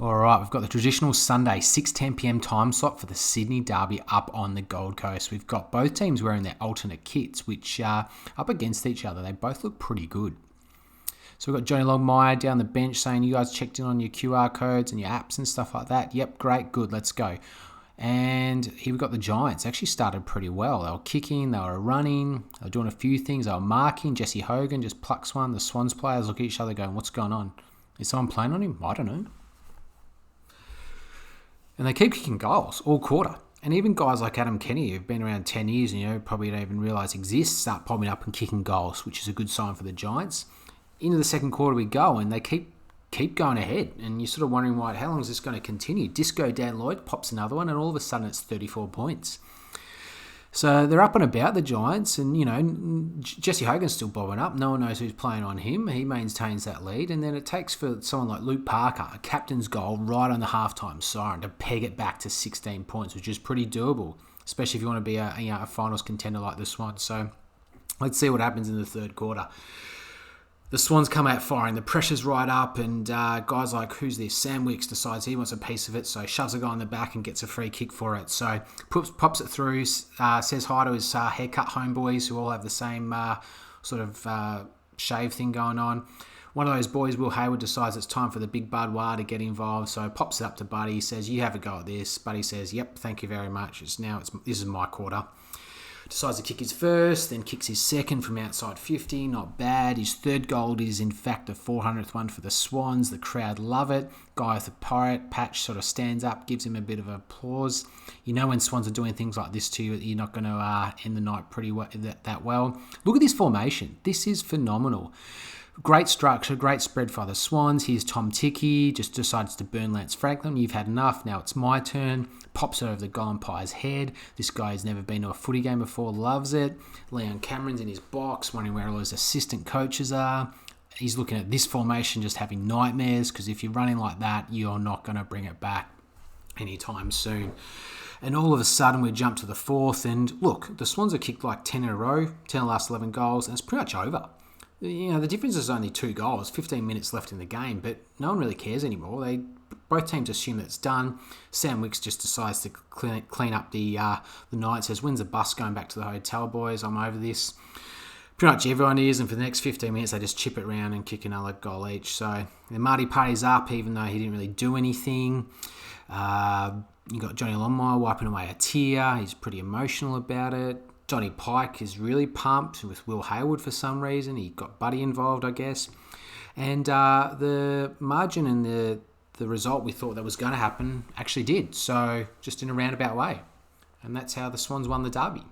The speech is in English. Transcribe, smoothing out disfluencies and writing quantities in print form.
All right, we've got the traditional Sunday 6:10 p.m. time slot for the Sydney Derby up on the Gold Coast. We've got both teams wearing their alternate kits, which are up against each other. They both look pretty good. So we've got Johnny Longmire down the bench saying, you guys checked in on your QR codes and your apps and stuff like that. Yep, great, good, let's go. And here we've got the Giants. Actually started pretty well. They were kicking, they were running, they were doing a few things. They were marking. Jesse Hogan just plucks one. The Swans players look at each other going, what's going on? Is someone playing on him? I don't know. And they keep kicking goals all quarter. And even guys like Adam Kenny, who've been around 10 years and probably don't even realise exist, start popping up and kicking goals, which is a good sign for the Giants. Into the second quarter we go, and they keep going ahead. And you're sort of wondering, how long is this going to continue? Disco Dan Lloyd pops another one, and all of a sudden it's 34 points. So they're up and about, the Giants, and, Jesse Hogan's still bobbing up. No one knows who's playing on him. He maintains that lead, and then it takes for someone like Luke Parker, a captain's goal right on the halftime siren, to peg it back to 16 points, which is pretty doable, especially if you want to be a finals contender like the Swans. So let's see what happens in the third quarter. The Swans come out firing. The pressure's right up, and guys like, who's this? Sam Wicks decides he wants a piece of it, so shoves a guy in the back and gets a free kick for it. So pops it through, says hi to his haircut homeboys who all have the same shave thing going on. One of those boys, Will Hayward, decides it's time for the big Budweiser to get involved, so pops it up to Buddy, says, you have a go at this. Buddy says, yep, thank you very much. This is my quarter. Decides to kick his first, then kicks his second from outside 50. Not bad. His third goal is, in fact, the 400th one for the Swans. The crowd love it. Guy with the pirate patch sort of stands up, gives him a bit of applause. You know when Swans are doing things like this to you, you're not going to end the night pretty well, that well. Look at this formation. This is phenomenal. Great structure, great spread for the Swans. Here's Tom Ticky, just decides to burn Lance Franklin. You've had enough, now it's my turn. Pops it over the guy umpire's head. This guy has never been to a footy game before, loves it. Leon Cameron's in his box, wondering where all his assistant coaches are. He's looking at this formation, just having nightmares, because if you're running like that, you're not going to bring it back anytime soon. And all of a sudden, we jump to the fourth, and look, the Swans have kicked like 10 in a row, 10 of the last 11 goals, and it's pretty much over. The difference is only 2 goals, 15 minutes left in the game, but no one really cares anymore. Both teams assume that it's done. Sam Wicks just decides to clean up the night, says, when's the bus going back to the hotel, boys? I'm over this. Pretty much everyone is, and for the next 15 minutes, they just chip it around and kick another goal each. So the Marty party's up, even though he didn't really do anything. You got Johnny Longmire wiping away a tear. He's pretty emotional about it. Johnny Pike is really pumped with Will Hayward for some reason. He got Buddy involved, I guess. And the margin and the result we thought that was going to happen actually did. So just in a roundabout way. And that's how the Swans won the Derby.